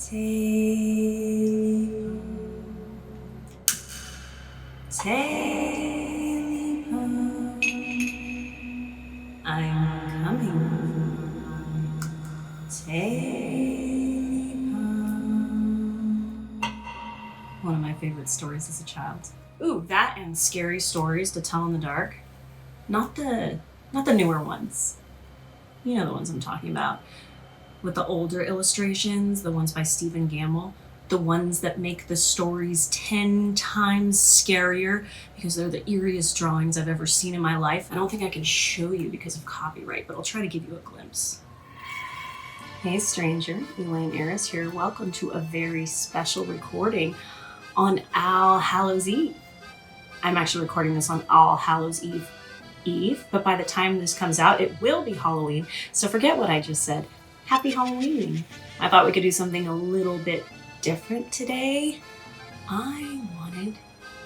Teleport. I'm coming. Teleport. One of my favorite stories as a child. Ooh, that and scary stories to tell in the dark. Not the newer ones. You know the ones I'm talking about. With the older illustrations, the ones by Stephen Gamble, the ones that make the stories 10 times scarier because they're the eeriest drawings I've ever seen in my life. I don't think I can show you because of copyright, but I'll try to give you a glimpse. Hey stranger, Elaine Aeris here. Welcome to a very special recording on All Hallows Eve. I'm actually recording this on All Hallows Eve, but by the time this comes out, it will be Halloween, so forget what I just said. Happy Halloween! I thought we could do something a little bit different today. I wanted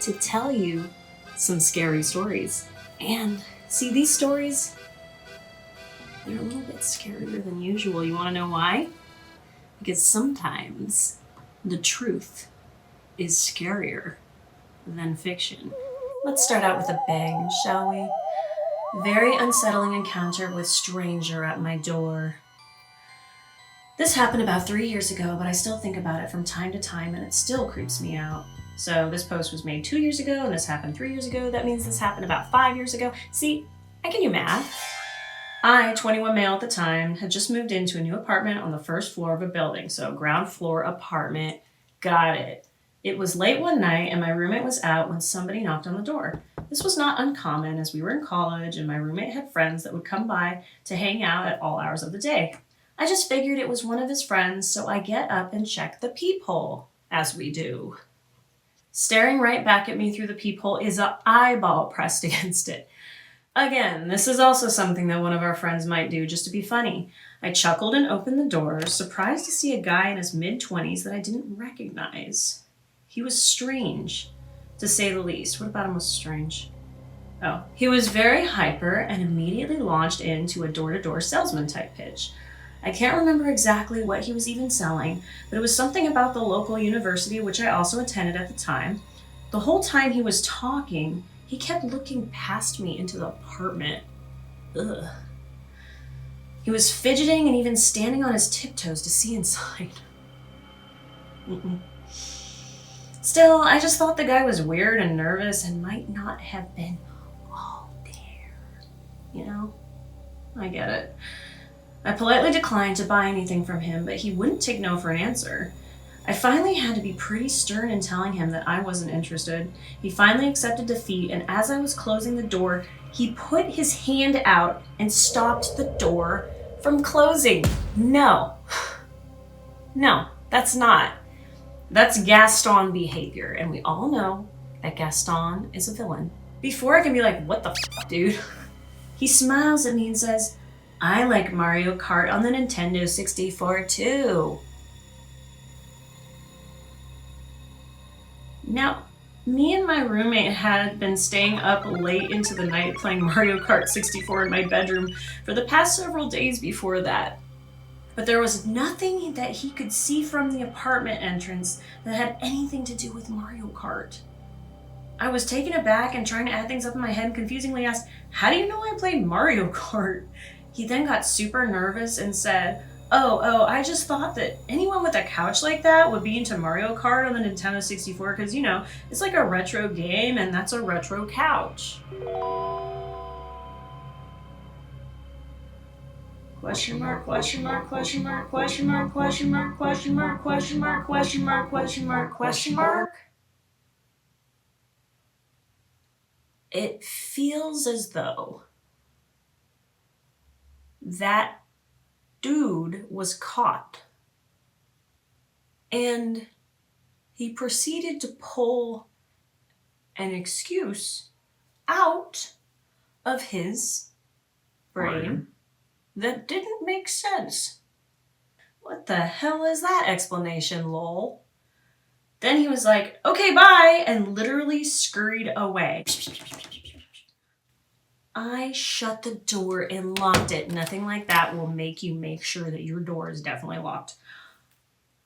to tell you some scary stories. And see, these stories, they're a little bit scarier than usual. You want to know why? Because sometimes the truth is scarier than fiction. Let's start out with a bang, shall we? Very unsettling encounter with stranger at my door. This happened about 3 years ago, but I still think about it from time to time and it still creeps me out. So this post was made 2 years ago and this happened 3 years ago. That means this happened about 5 years ago. See, I can do math. I, 21 male at the time, had just moved into a new apartment on the first floor of a building. So ground floor apartment, got it. It was late one night and my roommate was out when somebody knocked on the door. This was not uncommon as we were in college and my roommate had friends that would come by to hang out at all hours of the day. I just figured it was one of his friends, so I get up and check the peephole, as we do. Staring right back at me through the peephole is an eyeball pressed against it. Again, this is also something that one of our friends might do just to be funny. I chuckled and opened the door, surprised to see a guy in his mid-20s that I didn't recognize. He was strange, to say the least. What about him was strange? Oh, he was very hyper and immediately launched into a door-to-door salesman type pitch. I can't remember exactly what he was even selling, but it was something about the local university, which I also attended at the time. The whole time he was talking, he kept looking past me into the apartment. Ugh. He was fidgeting and even standing on his tiptoes to see inside. Still, I just thought the guy was weird and nervous and might not have been all there. You know? I get it. I politely declined to buy anything from him, but he wouldn't take no for an answer. I finally had to be pretty stern in telling him that I wasn't interested. He finally accepted defeat, and as I was closing the door, he put his hand out and stopped the door from closing. No, that's not. That's Gaston behavior, and we all know that Gaston is a villain. Before I can be like, what the f***, dude? He smiles at me and says, I like Mario Kart on the Nintendo 64 too. Now, me and my roommate had been staying up late into the night playing Mario Kart 64 in my bedroom for the past several days before that. But there was nothing that he could see from the apartment entrance that had anything to do with Mario Kart. I was taken aback and trying to add things up in my head and confusingly asked, how do you know I play Mario Kart? He then got super nervous and said, oh, I just thought that anyone with a couch like that would be into Mario Kart on the Nintendo 64 because, you know, it's like a retro game and that's a retro couch. Question mark, question mark, question mark, question mark, question mark, question mark, question mark, question mark, question mark, question mark. It feels as though that dude was caught. And he proceeded to pull an excuse out of his brain that didn't make sense. What the hell is that explanation, lol? Then he was like, okay, bye, and literally scurried away. I shut the door and locked it. Nothing like that will make you make sure that your door is definitely locked.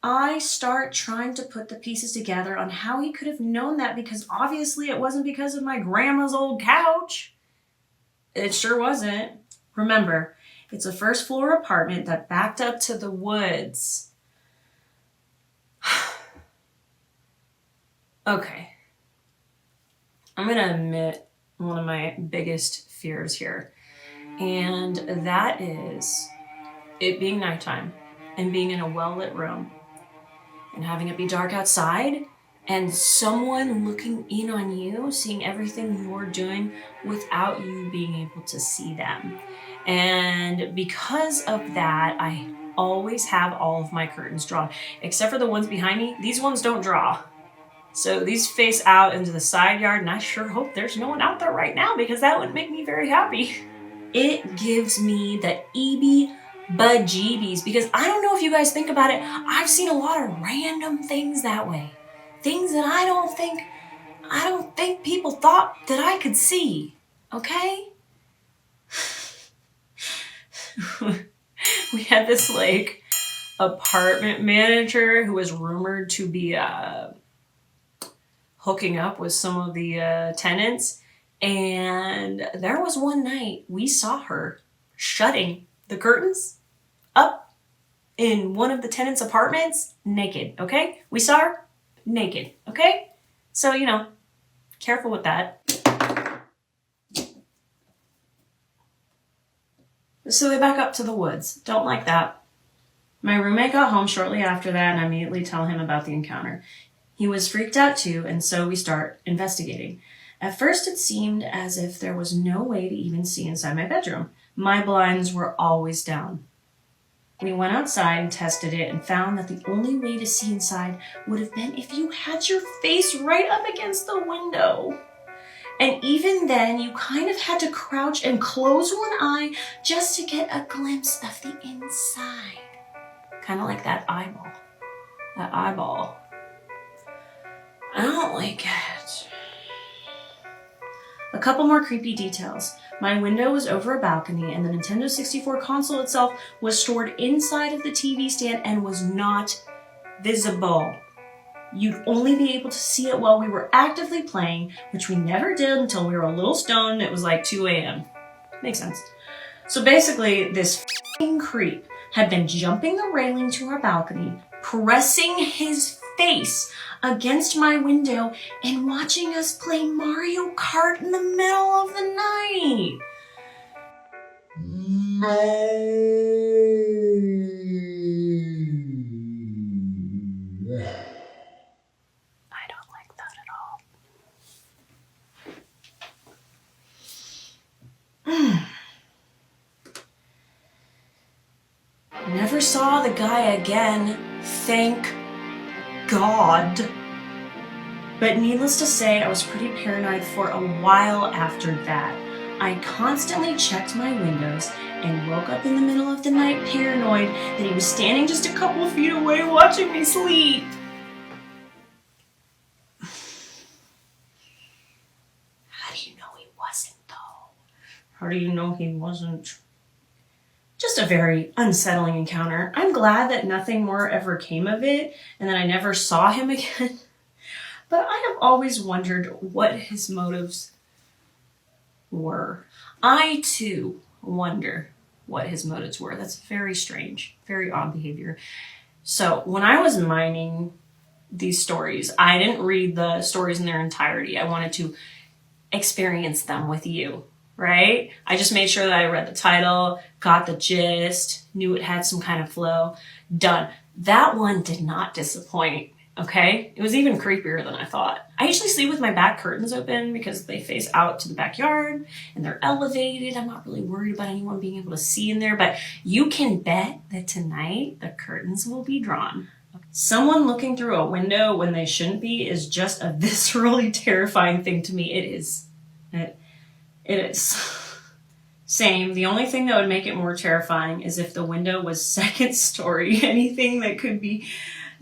I start trying to put the pieces together on how he could have known that, because obviously it wasn't because of my grandma's old couch. It sure wasn't. Remember, it's a first floor apartment that backed up to the woods. Okay. I'm going to admit one of my biggest fears here. And that is it being nighttime and being in a well-lit room and having it be dark outside and someone looking in on you, seeing everything you're doing without you being able to see them. And because of that, I always have all of my curtains drawn, except for the ones behind me. These ones don't draw. So these face out into the side yard, and I sure hope there's no one out there right now, because that would make me very happy. It gives me the bejeebies, because I don't know if you guys think about it, I've seen a lot of random things that way. Things that I don't think people thought that I could see. Okay? We had this like apartment manager who was rumored to be hooking up with some of the tenants. And there was one night we saw her shutting the curtains up in one of the tenants' apartments naked, okay? We saw her naked, okay? So, careful with that. So they back up to the woods. Don't like that. My roommate got home shortly after that, and I immediately tell him about the encounter. He was freaked out too, and so we start investigating. At first, it seemed as if there was no way to even see inside my bedroom. My blinds were always down. We went outside and tested it and found that the only way to see inside would have been if you had your face right up against the window. And even then, you kind of had to crouch and close one eye just to get a glimpse of the inside. Kind of like that eyeball. That eyeball. I don't like it. A couple more creepy details. My window was over a balcony, and the Nintendo 64 console itself was stored inside of the TV stand and was not visible. You'd only be able to see it while we were actively playing, which we never did until we were a little stoned. It was like 2 a.m. Makes sense. So basically, this f***ing creep had been jumping the railing to our balcony, pressing his face against my window, and watching us play Mario Kart in the middle of the night. No. I don't like that at all. Never saw the guy again, thank God. But needless to say, I was pretty paranoid for a while after that. I constantly checked my windows and woke up in the middle of the night paranoid that he was standing just a couple of feet away watching me sleep. How do you know he wasn't, though? How do you know he wasn't? Just a very unsettling encounter. I'm glad that nothing more ever came of it and that I never saw him again. But I have always wondered what his motives were. I, too, wonder what his motives were. That's very strange, very odd behavior. So when I was mining these stories, I didn't read the stories in their entirety. I wanted to experience them with you, right? I just made sure that I read the title, got the gist, knew it had some kind of flow. Done. That one did not disappoint. Okay? It was even creepier than I thought. I usually sleep with my back curtains open because they face out to the backyard and they're elevated. I'm not really worried about anyone being able to see in there, but you can bet that tonight the curtains will be drawn. Someone looking through a window when they shouldn't be is just a viscerally terrifying thing to me. It is. It is. Same. The only thing that would make it more terrifying is if the window was second story. Anything that could be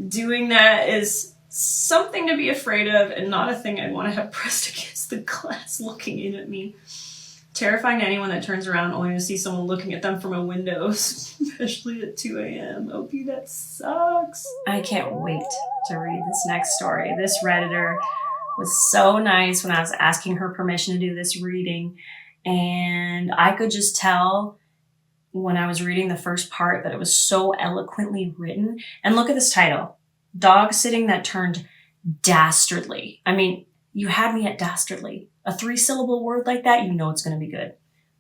doing that is something to be afraid of and not a thing I'd want to have pressed against the glass looking in at me. Terrifying to anyone that turns around only to see someone looking at them from a window, especially at 2 a.m. OP, that sucks. I can't wait to read this next story. This Redditor was so nice when I was asking her permission to do this reading. And I could just tell when I was reading the first part that it was so eloquently written. And look at this title, Dog Sitting That Turned Dastardly. I mean, you had me at dastardly. A 3-syllable word like that, you know it's going to be good.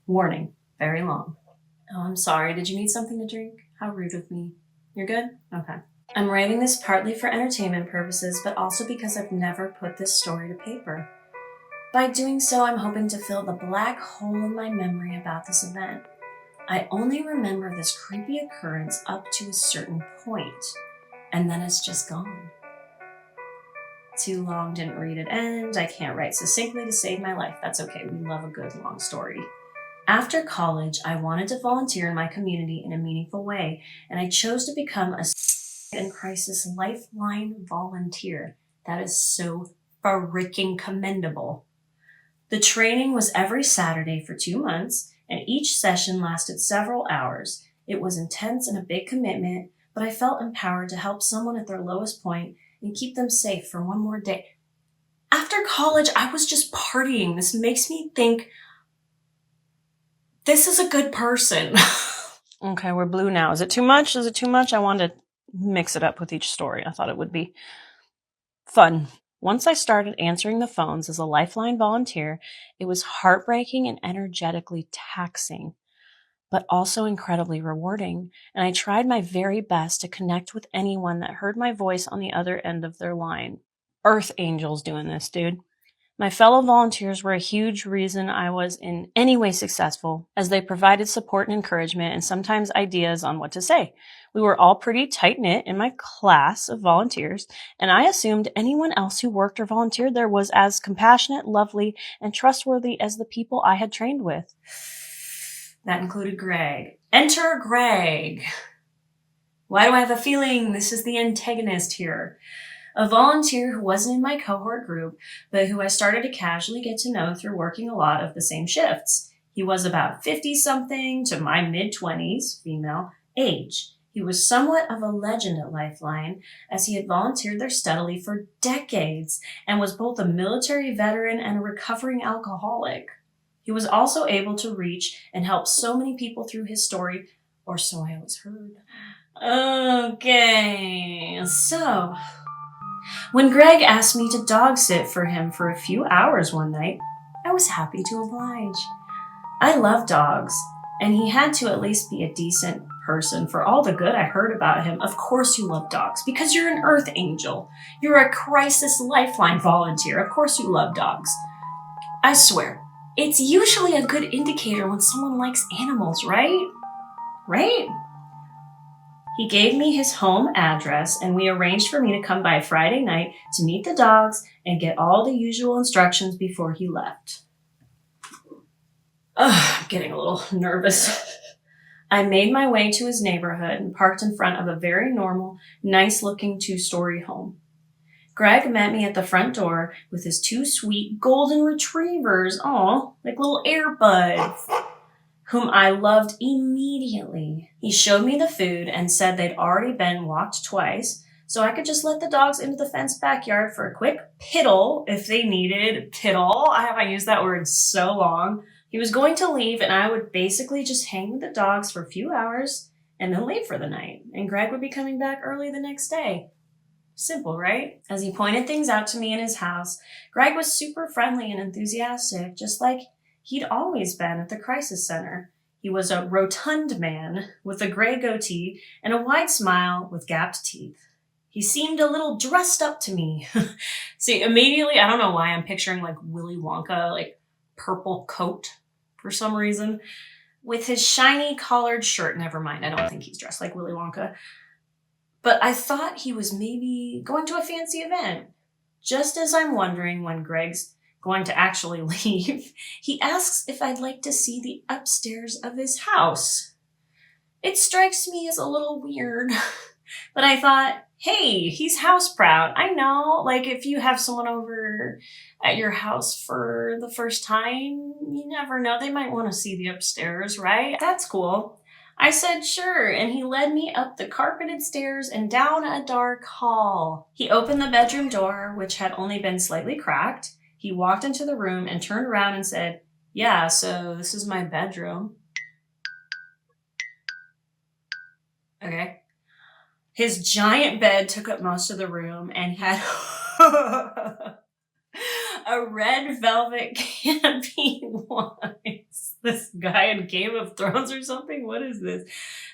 Warning, very long. Oh, I'm sorry. Did you need something to drink? How rude of me. You're good? Okay. I'm writing this partly for entertainment purposes, but also because I've never put this story to paper. By doing so, I'm hoping to fill the black hole in my memory about this event. I only remember this creepy occurrence up to a certain point, and then it's just gone. Too long, didn't read it end. I can't write succinctly to save my life. That's okay. We love a good long story. After college, I wanted to volunteer in my community in a meaningful way, and I chose to become a in crisis lifeline volunteer. That is so freaking commendable. The training was every Saturday for 2 months, and each session lasted several hours. It was intense and a big commitment, but I felt empowered to help someone at their lowest point and keep them safe for one more day. After college, I was just partying. This makes me think this is a good person. Okay, we're blue now. Is it too much? Is it too much? I wanted to mix it up with each story. I thought it would be fun. Once I started answering the phones as a Lifeline volunteer, it was heartbreaking and energetically taxing, but also incredibly rewarding. And I tried my very best to connect with anyone that heard my voice on the other end of their line. Earth angels doing this, dude. My fellow volunteers were a huge reason I was in any way successful, as they provided support and encouragement and sometimes ideas on what to say. We were all pretty tight-knit in my class of volunteers, and I assumed anyone else who worked or volunteered there was as compassionate, lovely, and trustworthy as the people I had trained with. That included Greg. Enter Greg. Why do I have a feeling this is the antagonist here? A volunteer who wasn't in my cohort group, but who I started to casually get to know through working a lot of the same shifts. He was about 50-something to my mid-20s, female, age. He was somewhat of a legend at Lifeline, as he had volunteered there steadily for decades and was both a military veteran and a recovering alcoholic. He was also able to reach and help so many people through his story, or so I always heard. Okay, so when Greg asked me to dog sit for him for a few hours one night, I was happy to oblige. I love dogs, and he had to at least be a decent person for all the good I heard about him. Of course you love dogs, because you're an Earth Angel. You're a Crisis Lifeline volunteer. Of course you love dogs. I swear, it's usually a good indicator when someone likes animals, right? Right? He gave me his home address, and we arranged for me to come by Friday night to meet the dogs and get all the usual instructions before he left. I'm getting a little nervous. I made my way to his neighborhood and parked in front of a very normal, nice-looking 2-story home. Greg met me at the front door with his 2 sweet golden retrievers, like little airbuds, whom I loved immediately. He showed me the food and said they'd already been walked twice, so I could just let the dogs into the fenced backyard for a quick piddle if they needed piddle. I haven't used that word so long. He was going to leave, and I would basically just hang with the dogs for a few hours and then leave for the night, and Greg would be coming back early the next day. Simple, right? As he pointed things out to me in his house, Greg was super friendly and enthusiastic, just like he'd always been at the crisis center. He was a rotund man with a gray goatee and a wide smile with gapped teeth. He seemed a little dressed up to me. See, immediately, I don't know why I'm picturing like Willy Wonka, like purple coat for some reason, with his shiny collared shirt. Never mind, I don't think he's dressed like Willy Wonka. But I thought he was maybe going to a fancy event. Just as I'm wondering when Greg's going to actually leave, he asks if I'd like to see the upstairs of his house. It strikes me as a little weird. But I thought, hey, he's house proud. I know, like if you have someone over at your house for the first time, you never know. They might want to see the upstairs, right? That's cool. I said sure, and he led me up the carpeted stairs and down a dark hall. He opened the bedroom door, which had only been slightly cracked. He walked into the room and turned around and said, yeah, so this is my bedroom. Okay. His giant bed took up most of the room and had a red velvet canopy. What is this guy in Game of Thrones or something? What is this?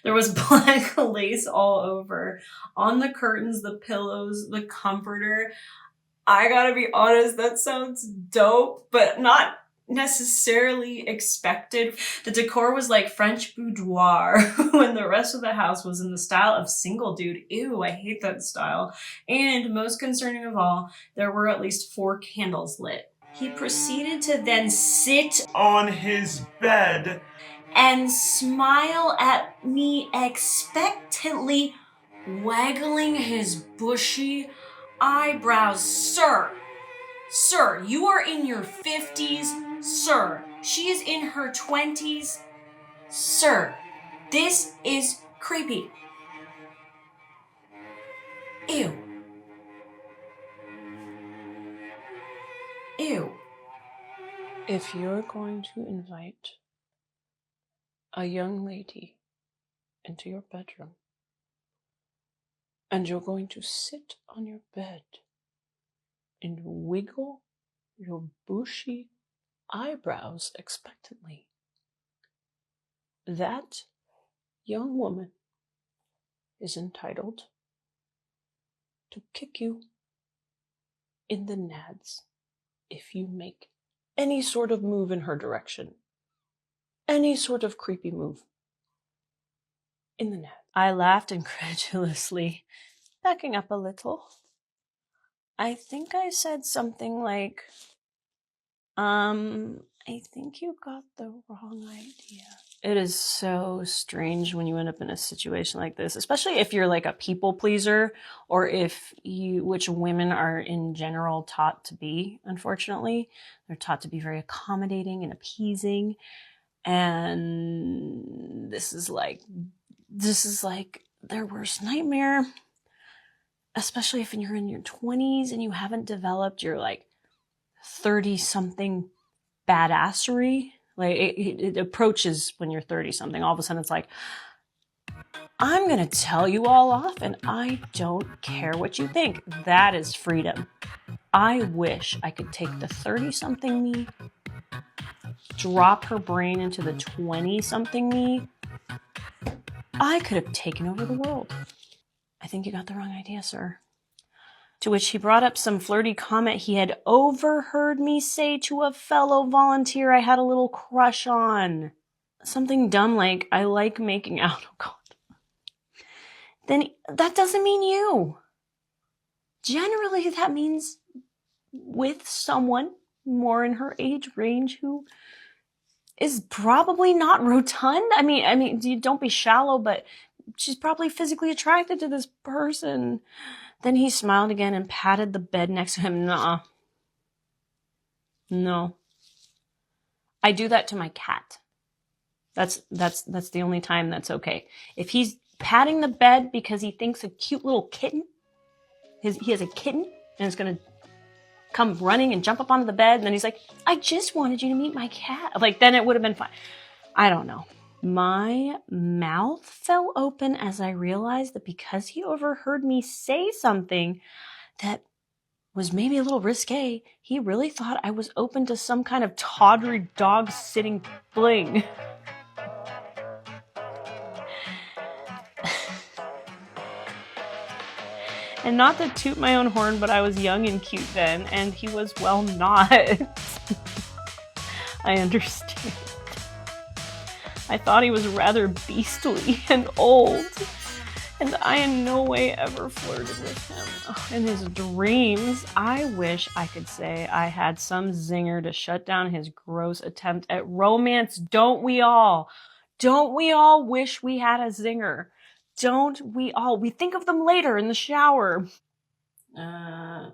There was black lace all over. On the curtains, the pillows, the comforter. I gotta be honest, that sounds dope, but not necessarily expected. The decor was like French boudoir when the rest of the house was in the style of single dude. Ew, I hate that style. And most concerning of all, there were at least 4 candles lit. He proceeded to then sit on his bed and smile at me expectantly, waggling his bushy eyebrows. Sir, you are in your 50s. Sir, she is in her 20s. Sir, this is creepy. Ew. Ew. If you're going to invite a young lady into your bedroom and you're going to sit on your bed and wiggle your bushy eyebrows expectantly, that young woman is entitled to kick you in the nads if you make any sort of move in her direction. Any sort of creepy move in the nads. I laughed incredulously, backing up a little. I think I said something like, I think you got the wrong idea. It is so strange when you end up in a situation like this, especially if you're like a people pleaser, or which women are in general taught to be, unfortunately. They're taught to be very accommodating and appeasing. And this is like their worst nightmare, especially if you're in your 20s and you haven't developed your like 30-something badassery. Like it approaches when you're 30-something. All of a sudden it's like, I'm going to tell you all off and I don't care what you think. That is freedom. I wish I could take the 30-something me, drop her brain into the 20-something me. I could have taken over the world. I think you got the wrong idea, sir. To which he brought up some flirty comment he had overheard me say to a fellow volunteer I had a little crush on. Something dumb like, I like making out. Oh, God. Then that doesn't mean you. Generally, that means with someone more in her age range who is probably not rotund. I mean, you don't be shallow, but she's probably physically attracted to this person. Then he smiled again and patted the bed next to him. Nuh-uh. No. I do that to my cat. That's the only time that's okay. If he's patting the bed because he thinks a cute little kitten, he has a kitten and it's going to come running and jump up onto the bed, and then he's like, I just wanted you to meet my cat. Like, then it would have been fine. I don't know. My mouth fell open as I realized that because he overheard me say something that was maybe a little risque, he really thought I was open to some kind of tawdry dog-sitting fling. And not to toot my own horn, but I was young and cute then, and he was, well, not. I understand. I thought he was rather beastly and old, and I in no way ever flirted with him. In his dreams, I wish I could say I had some zinger to shut down his gross attempt at romance. Don't we all? Don't we all wish we had a zinger? Don't we all? We think of them later in the shower. I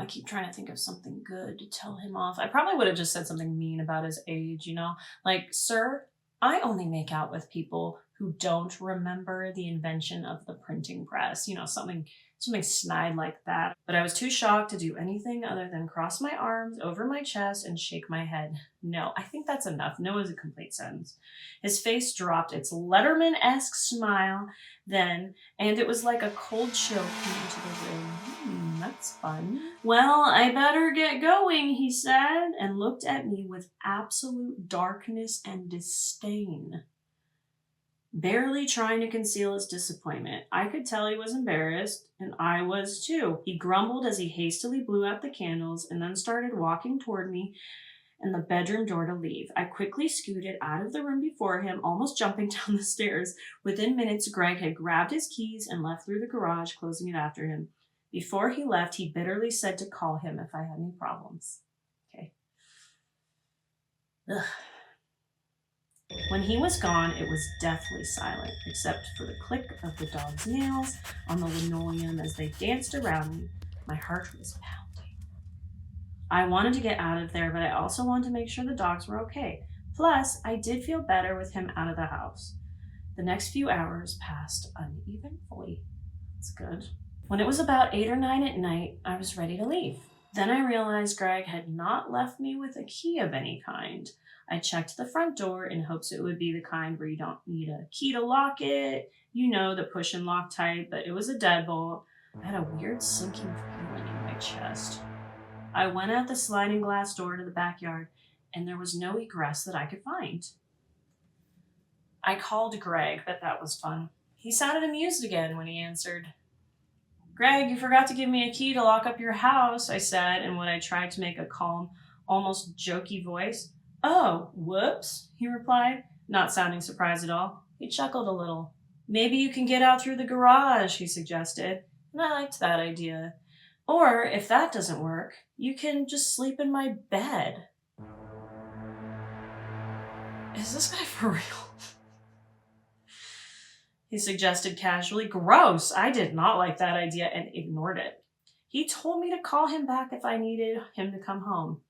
keep trying to think of something good to tell him off. I probably would have just said something mean about his age, you know? Like, sir, I only make out with people who don't remember the invention of the printing press. You know, something snide like that. But I was too shocked to do anything other than cross my arms over my chest and shake my head. No, I think that's enough. No is a complete sentence. His face dropped its Letterman-esque smile then, and it was like a cold chill came into the room. That's fun. Well, I better get going, he said, and looked at me with absolute darkness and disdain, barely trying to conceal his disappointment. I could tell he was embarrassed, and I was too. He grumbled as he hastily blew out the candles and then started walking toward me and the bedroom door to leave. I quickly scooted out of the room before him, almost jumping down the stairs. Within minutes, Greg had grabbed his keys and left through the garage, closing it after him. Before he left, he bitterly said to call him if I had any problems. Okay. Ugh. When he was gone, it was deathly silent, except for the click of the dog's nails on the linoleum as they danced around me. My heart was pounding. I wanted to get out of there, but I also wanted to make sure the dogs were okay. Plus, I did feel better with him out of the house. The next few hours passed uneventfully. That's good. When it was about 8 or 9 at night, I was ready to leave. Then I realized Greg had not left me with a key of any kind. I checked the front door in hopes it would be the kind where you don't need a key to lock it. You know, the push and lock type, but it was a deadbolt. I had a weird sinking feeling in my chest. I went out the sliding glass door to the backyard, and there was no egress that I could find. I called Greg, but that was fun. He sounded amused again when he answered. Greg, you forgot to give me a key to lock up your house, I said in what I tried to make a calm, almost jokey voice. Oh, whoops, he replied, not sounding surprised at all. He chuckled a little. Maybe you can get out through the garage, he suggested, and I liked that idea. Or, if that doesn't work, you can just sleep in my bed. Is this guy for real? He suggested casually. Gross! I did not like that idea and ignored it. He told me to call him back if I needed him to come home.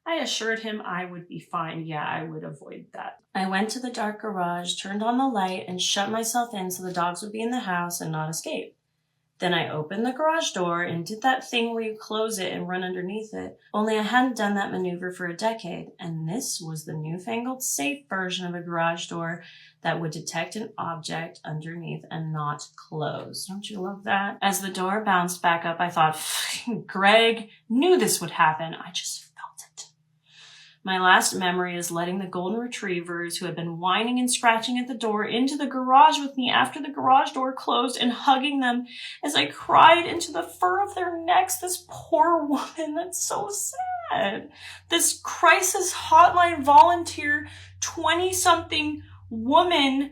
I assured him I would be fine. Yeah, I would avoid that. I went to the dark garage, turned on the light, and shut myself in so the dogs would be in the house and not escape. Then I opened the garage door and did that thing where you close it and run underneath it. Only I hadn't done that maneuver for a decade, and this was the newfangled safe version of a garage door that would detect an object underneath and not close. Don't you love that? As the door bounced back up, I thought, Greg knew this would happen. I just felt it. My last memory is letting the golden retrievers who had been whining and scratching at the door into the garage with me after the garage door closed and hugging them as I cried into the fur of their necks. This poor woman, that's so sad. This crisis hotline volunteer, 20-something woman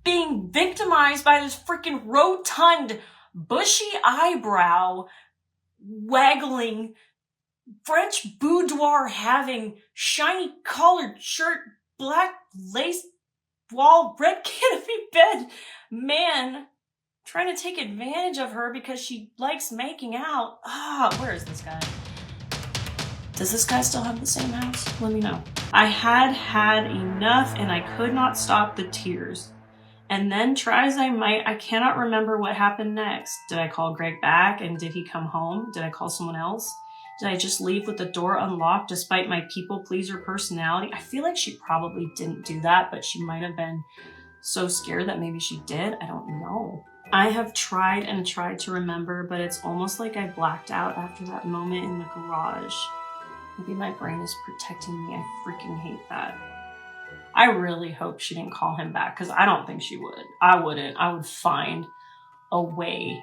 being victimized by this freaking rotund, bushy eyebrow, waggling, French boudoir having, shiny collared shirt, black lace wall, red canopy bed man trying to take advantage of her because she likes making out. Where is this guy? Does this guy still have the same house? Let me know. I had enough and I could not stop the tears. And then, try as I might, I cannot remember what happened next. Did I call Greg back and did he come home? Did I call someone else? Did I just leave with the door unlocked despite my people-pleaser personality? I feel like she probably didn't do that, but she might have been so scared that maybe she did. I don't know. I have tried and tried to remember, but it's almost like I blacked out after that moment in the garage. Maybe my brain is protecting me. I freaking hate that. I really hope she didn't call him back, because I don't think she would. I wouldn't. I would find a way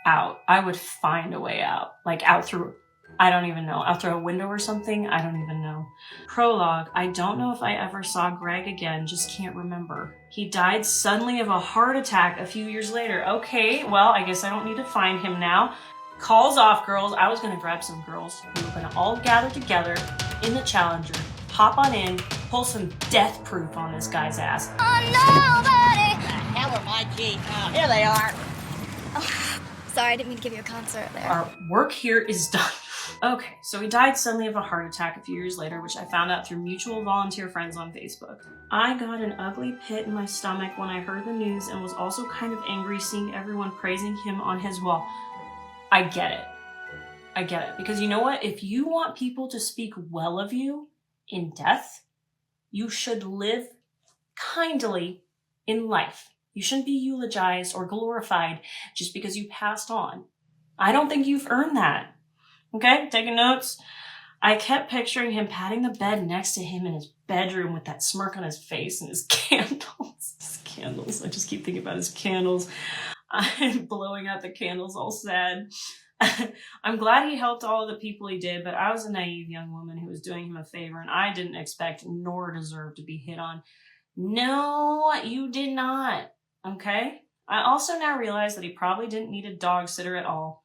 out. I would find a way out. Like out through... I don't even know. Out through a window or something? I don't even know. Prologue. I don't know if I ever saw Greg again. Just can't remember. He died suddenly of a heart attack a few years later. Okay, well, I guess I don't need to find him now. Calls off, girls. I was going to grab some girls. We were going to all gather together in the Challenger hop on in, pull some death proof on this guy's ass. Nobody. The hell are my keys? Oh, here they are. Oh, sorry, I didn't mean to give you a concert there. Our work here is done. Okay, so he died suddenly of a heart attack a few years later, which I found out through mutual volunteer friends on Facebook. I got an ugly pit in my stomach when I heard the news and was also kind of angry seeing everyone praising him on his wall. I get it. I get it. Because you know what? If you want people to speak well of you in death, you should live kindly in life. You shouldn't be eulogized or glorified just because you passed on. I don't think you've earned that. Okay, taking notes. I kept picturing him patting the bed next to him in his bedroom with that smirk on his face and his candles. His candles. I just keep thinking about his candles. I'm blowing out the candles all sad. I'm glad he helped all of the people he did, but I was a naive young woman who was doing him a favor, and I didn't expect nor deserve to be hit on. No, you did not. Okay? I also now realize that he probably didn't need a dog sitter at all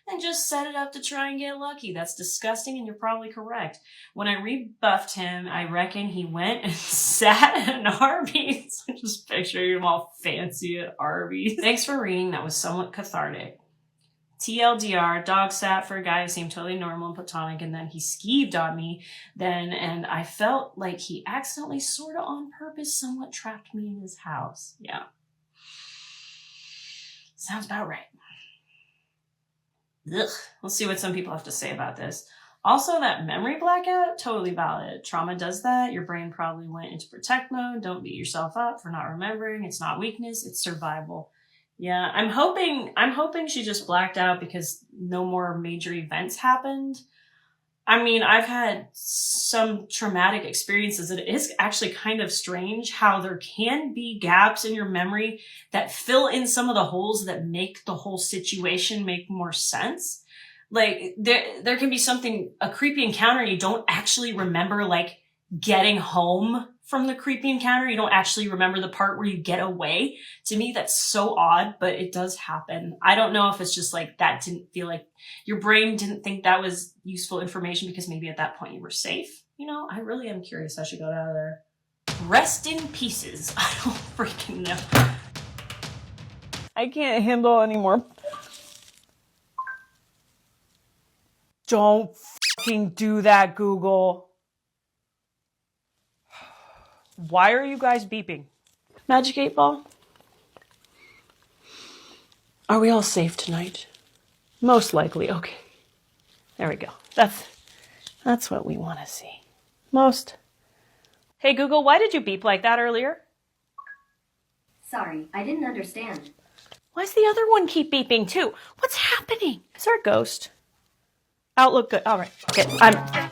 and just set it up to try and get lucky. That's disgusting, and you're probably correct. When I rebuffed him, I reckon he went and sat at an Arby's. Just picturing him all fancy at Arby's. Thanks for reading. That was somewhat cathartic. TLDR, dog sat for a guy who seemed totally normal and platonic, and then he skeeved on me then, and I felt like he accidentally, sort of on purpose, somewhat trapped me in his house. Yeah. Sounds about right. Ugh. We'll see what some people have to say about this. Also, that memory blackout, totally valid. Trauma does that. Your brain probably went into protect mode. Don't beat yourself up for not remembering. It's not weakness, it's survival. Yeah, I'm hoping she just blacked out because no more major events happened. I mean, I've had some traumatic experiences, and it is actually kind of strange how there can be gaps in your memory that fill in some of the holes that make the whole situation make more sense. Like, there can be a creepy encounter, and you don't actually remember, like, getting home from the creepy encounter. You don't actually remember the part where you get away. To me, that's so odd, but it does happen. I don't know if it's just like that didn't feel like your brain didn't think that was useful information because maybe at that point you were safe. You know, I really am curious how she got out of there. Rest in pieces. I don't freaking know. I can't handle anymore. Don't fucking do that, Google. Why are you guys beeping? Magic 8 Ball? Are we all safe tonight? Most likely. Okay. There we go. That's what we want to see. Most. Hey Google, why did you beep like that earlier? Sorry, I didn't understand. Why does the other one keep beeping too? What's happening? Is there a ghost? Outlook good. All right. Okay.